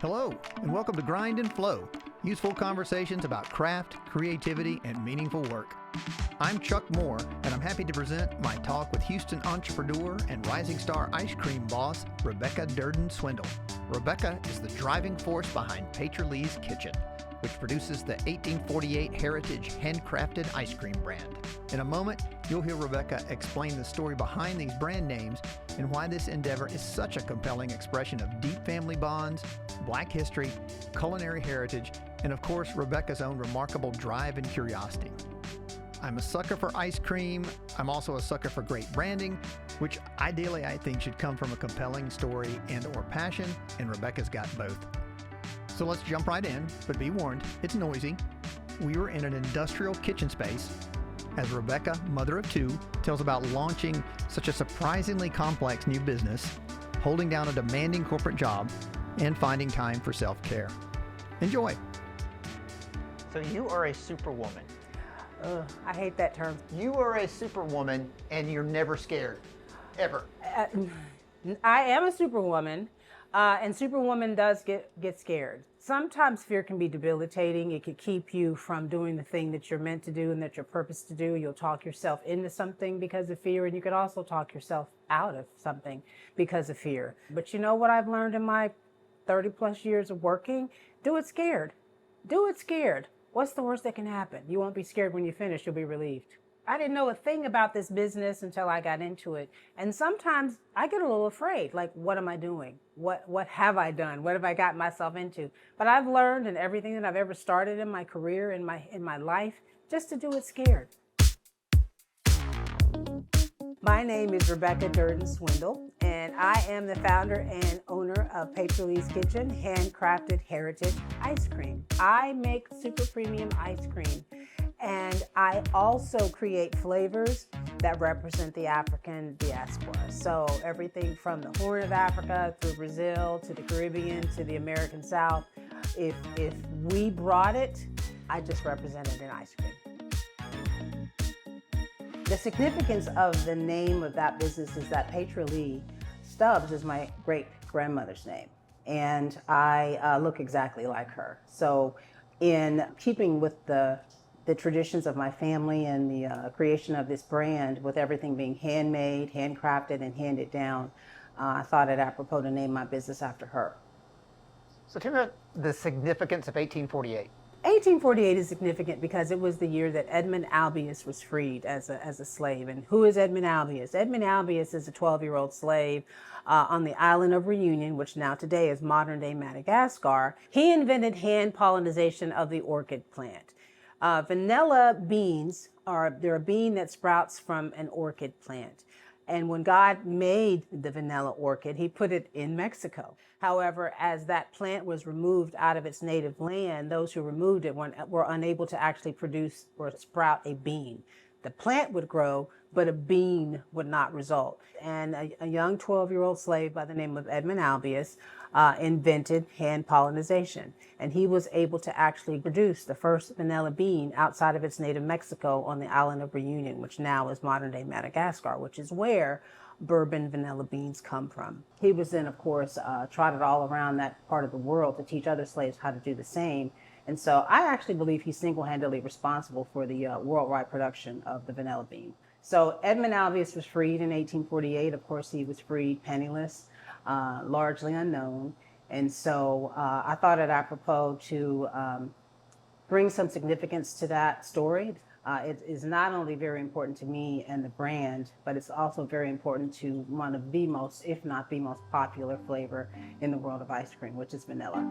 Hello, and welcome to Grind and Flow, useful conversations about craft, creativity, and meaningful work. I'm Chuck Moore, and I'm happy to present my talk with Houston entrepreneur and Rising Star ice cream boss, Rebecca Dirden Swindle. Rebecca is the driving force behind Patriot Lee's Kitchen, which produces the 1848 Heritage Handcrafted Ice Cream brand. In a moment, you'll hear Rebecca explain the story behind these brand names and why this endeavor is such a compelling expression of deep family bonds, Black history, culinary heritage, and of course, Rebecca's own remarkable drive and curiosity. I'm a sucker for ice cream. I'm also a sucker for great branding, which ideally I think should come from a compelling story and or passion, and Rebecca's got both. So let's jump right in, but be warned, it's noisy. We were in an industrial kitchen space as Rebecca, mother of two, tells about launching such a surprisingly complex new business, holding down a demanding corporate job, and finding time for self-care. Enjoy. So you are a superwoman. I hate that term. You are a superwoman and you're never scared, ever. I am a superwoman, and superwoman does get scared. Sometimes fear can be debilitating. It could keep you from doing the thing that you're meant to do and that you're purposed to do. You'll talk yourself into something because of fear, and you could also talk yourself out of something because of fear. But you know what I've learned in my 30 plus years of working? Do it scared. Do it scared. What's the worst that can happen? You won't be scared when you finish, you'll be relieved. I didn't know a thing about this business until I got into it. And sometimes I get a little afraid, like, what am I doing? What have I done? What have I gotten myself into? But I've learned in everything that I've ever started in my career, in my life, just to do it scared. My name is Rebecca Dirden Swindle, and I am the founder and owner of Patriot Lee's Kitchen, Handcrafted Heritage Ice Cream. I make super premium ice cream, and I also create flavors that represent the African diaspora. So everything from the Horn of Africa through Brazil to the Caribbean to the American South. If we brought it, I just represented an ice cream. The significance of the name of that business is that Patriot Lee Stubbs is my great-grandmother's name, and I look exactly like her. So in keeping with the traditions of my family and the creation of this brand, with everything being handmade, handcrafted, and handed down, I thought it apropos to name my business after her. So tell me about the significance of 1848. 1848 is significant because it was the year that Edmund Albius was freed as a slave. And who is Edmund Albius? Edmund Albius is a 12-year-old slave on the island of Reunion, which now today is modern-day Madagascar. He invented hand pollination of the orchid plant. Vanilla beans they're a bean that sprouts from an orchid plant. And when God made the vanilla orchid, he put it in Mexico. However, as that plant was removed out of its native land, those who removed it were unable to actually produce or sprout a bean. The plant would grow, but a bean would not result. And a young 12-year-old slave by the name of Edmund Albius invented hand pollination. And he was able to actually produce the first vanilla bean outside of its native Mexico on the island of Reunion, which now is modern-day Madagascar, which is where bourbon vanilla beans come from. He was then, of course, trotted all around that part of the world to teach other slaves how to do the same. And so I actually believe he's single-handedly responsible for the worldwide production of the vanilla bean. So Edmund Albius was freed in 1848. Of course, he was freed penniless, largely unknown. And so I thought it apropos to bring some significance to that story. It is not only very important to me and the brand, but it's also very important to one of the most, if not the most popular flavor in the world of ice cream, which is vanilla.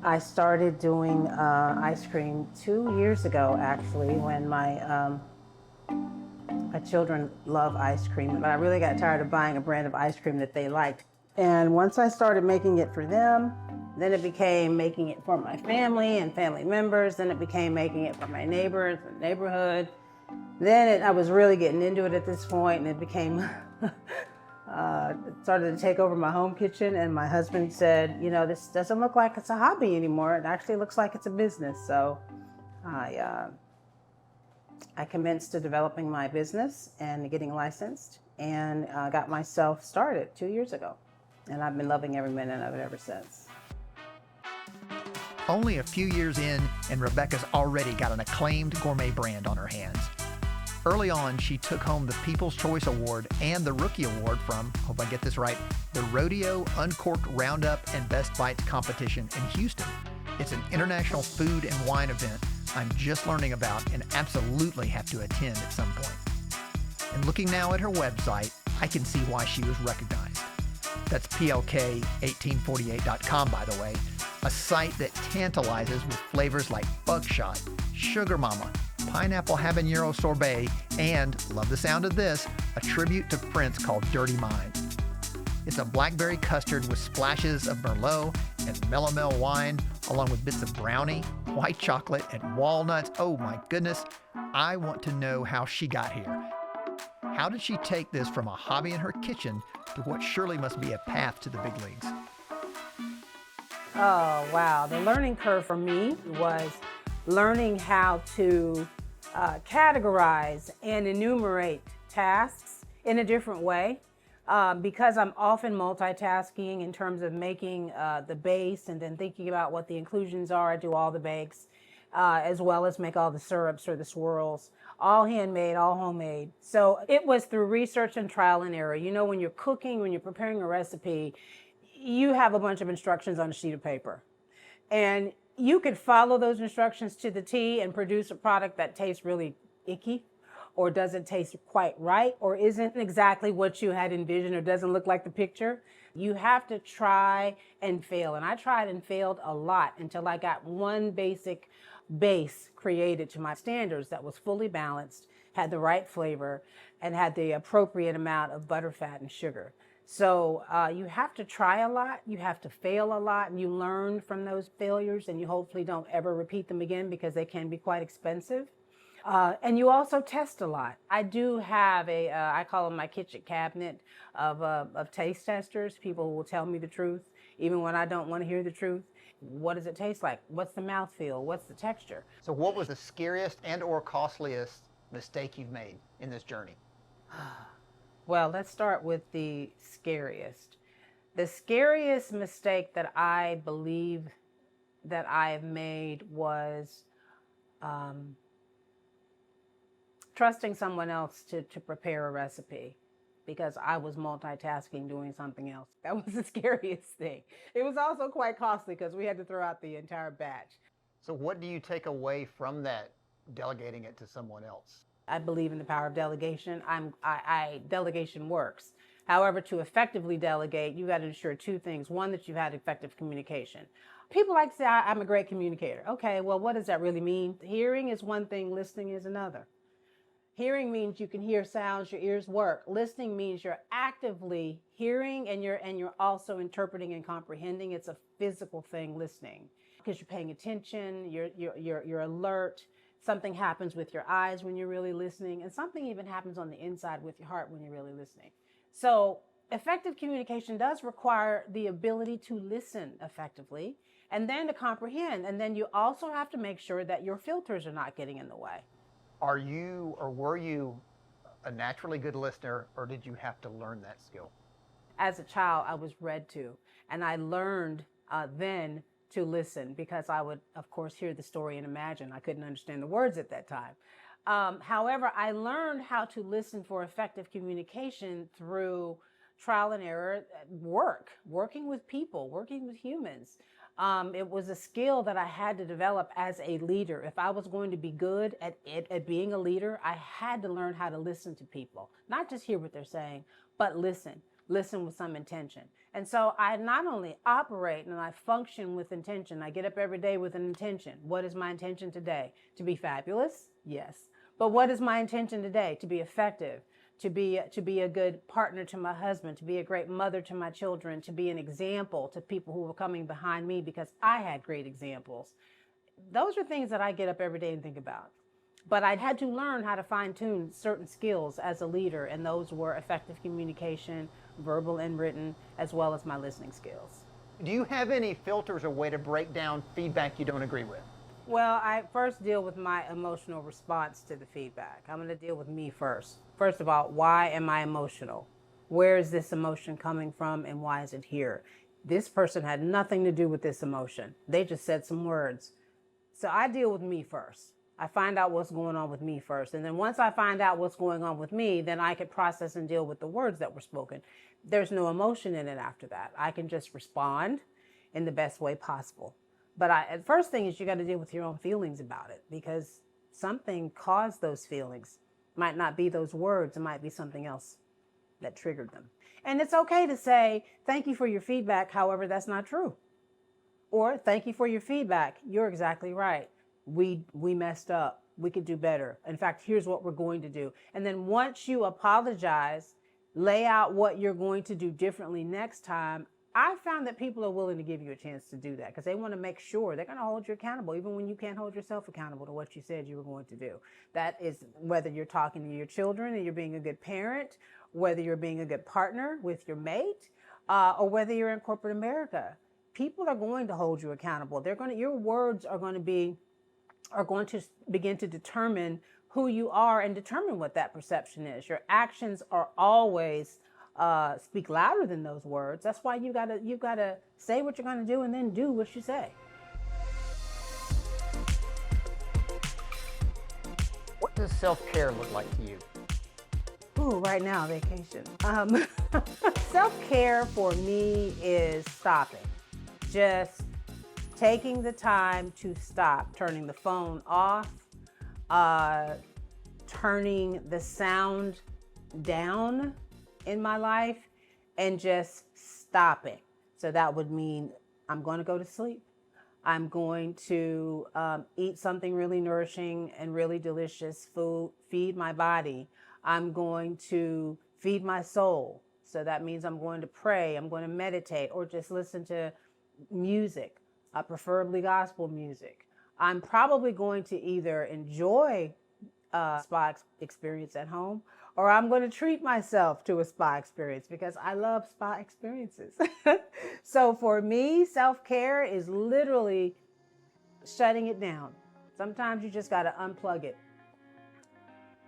I started doing ice cream 2 years ago, actually, when my children love ice cream, but I really got tired of buying a brand of ice cream that they liked. And once I started making it for them, then it became making it for my family and family members. Then it became making it for my neighbors and neighborhood. Then I was really getting into it at this point, and it became, it started to take over my home kitchen. And my husband said, you know, this doesn't look like it's a hobby anymore. It actually looks like it's a business. So I commenced to developing my business and getting licensed, and got myself started 2 years ago. And I've been loving every minute of it ever since. Only a few years in, and Rebecca's already got an acclaimed gourmet brand on her hands. Early on, she took home the People's Choice Award and the Rookie Award from, hope I get this right, the Rodeo Uncorked Roundup and Best Bites competition in Houston. It's an international food and wine event I'm just learning about and absolutely have to attend at some point. And looking now at her website, I can see why she was recognized. That's plk1848.com, by the way, a site that tantalizes with flavors like buckshot, sugar mama, pineapple habanero sorbet, and, love the sound of this, a tribute to Prince called Dirty Mind. It's a blackberry custard with splashes of Merlot and Melomel wine, along with bits of brownie, white chocolate, and walnuts. Oh my goodness, I want to know how she got here. How did she take this from a hobby in her kitchen to what surely must be a path to the big leagues? Oh, wow. The learning curve for me was learning how to categorize and enumerate tasks in a different way. Because I'm often multitasking in terms of making the base and then thinking about what the inclusions are. I do all the bakes, as well as make all the syrups or the swirls, all handmade, all homemade. So it was through research and trial and error. You know, when you're cooking, when you're preparing a recipe, you have a bunch of instructions on a sheet of paper. And you could follow those instructions to the T and produce a product that tastes really icky, or doesn't taste quite right, or isn't exactly what you had envisioned, or doesn't look like the picture. You have to try and fail. And I tried and failed a lot until I got one basic base created to my standards that was fully balanced, had the right flavor, and had the appropriate amount of butter, fat, and sugar. So you have to try a lot, you have to fail a lot, and you learn from those failures, and you hopefully don't ever repeat them again because they can be quite expensive. And you also test a lot. I do have I call them my kitchen cabinet of taste testers. People who will tell me the truth, even when I don't want to hear the truth. What does it taste like? What's the mouthfeel? What's the texture? So what was the scariest and or costliest mistake you've made in this journey? Well, let's start with the scariest. The scariest mistake that I believe that I have made was trusting someone else to prepare a recipe, because I was multitasking doing something else. That was the scariest thing. It was also quite costly because we had to throw out the entire batch. So what do you take away from that, delegating it to someone else? I believe in the power of delegation. Delegation works. However, to effectively delegate, you got to ensure two things. One, that you've had effective communication. People like to say, I'm a great communicator. Okay, well, what does that really mean? Hearing is one thing, listening is another. Hearing means you can hear sounds, your ears work. Listening means you're actively hearing and you're also interpreting and comprehending. It's a physical thing, listening, because you're paying attention, you're alert. Something happens with your eyes when you're really listening, and something even happens on the inside with your heart when you're really listening. So effective communication does require the ability to listen effectively and then to comprehend. And then you also have to make sure that your filters are not getting in the way. Are you or were you a naturally good listener, or did you have to learn that skill? As a child, I was read to, and I learned then to listen, because I would, of course, hear the story and imagine. I couldn't understand the words at that time. However, I learned how to listen for effective communication through trial and error, working with people, working with humans. It was a skill that I had to develop as a leader. If I was going to be good at being a leader, I had to learn how to listen to people, not just hear what they're saying, but listen with some intention. And so I not only operate and I function with intention. I get up every day with an intention. What is my intention today? To be fabulous? Yes. But what is my intention today? To be effective, to be a good partner to my husband, to be a great mother to my children, to be an example to people who were coming behind me because I had great examples. Those are things that I get up every day and think about. But I had to learn how to fine-tune certain skills as a leader, and those were effective communication, verbal and written, as well as my listening skills. Do you have any filters or way to break down feedback you don't agree with? Well, I first deal with my emotional response to the feedback. I'm going to deal with me first. First of all, why am I emotional? Where is this emotion coming from and why is it here? This person had nothing to do with this emotion. They just said some words. So I deal with me first. I find out what's going on with me first. And then once I find out what's going on with me, then I can process and deal with the words that were spoken. There's no emotion in it after that. I can just respond in the best way possible. But the first thing is you got to deal with your own feelings about it, because something caused those feelings. Might not be those words. It might be something else that triggered them. And it's okay to say, thank you for your feedback. However, that's not true. Or thank you for your feedback. You're exactly right. We messed up. We could do better. In fact, here's what we're going to do. And then once you apologize, lay out what you're going to do differently next time. I found that people are willing to give you a chance to do that because they want to make sure they're going to hold you accountable, even when you can't hold yourself accountable to what you said you were going to do. That is whether you're talking to your children and you're being a good parent, whether you're being a good partner with your mate, or whether you're in corporate America. People are going to hold you accountable. Your words are going to begin to determine who you are and determine what that perception is. Your actions are always speak louder than those words. That's why you gotta say what you're gonna do and then do what you say. What does self-care look like to you? Ooh, right now, vacation. Self-care for me is stopping. Just taking the time to stop, turning the phone off, turning the sound down in my life, and just stopping. So that would mean I'm going to go to sleep. I'm going to eat something really nourishing and really delicious food, feed my body. I'm going to feed my soul. So that means I'm going to pray, I'm going to meditate, or just listen to music, preferably gospel music. I'm probably going to either enjoy a spa experience at home, or I'm going to treat myself to a spa experience because I love spa experiences. So for me, self-care is literally shutting it down. Sometimes you just got to unplug it.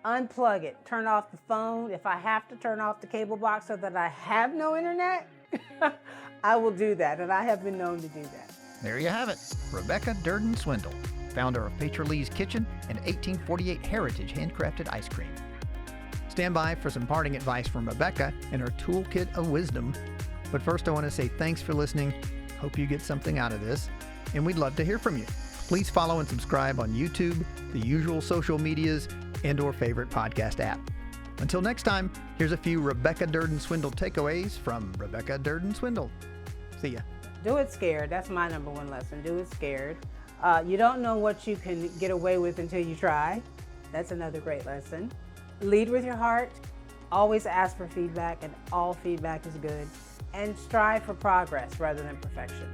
Unplug it. Turn off the phone. If I have to turn off the cable box so that I have no internet, I will do that. And I have been known to do that. There you have it. Rebecca Dirden Swindle, founder of Patriarch's Kitchen and 1848 Heritage Handcrafted Ice Cream. Stand by for some parting advice from Rebecca and her toolkit of wisdom. But first, I want to say thanks for listening. Hope you get something out of this, and we'd love to hear from you. Please follow and subscribe on YouTube, the usual social medias, and/or favorite podcast app. Until next time, here's a few Rebecca Dirden Swindle takeaways from Rebecca Dirden Swindle. See ya. Do it scared. That's my number one lesson. Do it scared. You don't know what you can get away with until you try. That's another great lesson. Lead with your heart. Always ask for feedback, and all feedback is good. And strive for progress rather than perfection.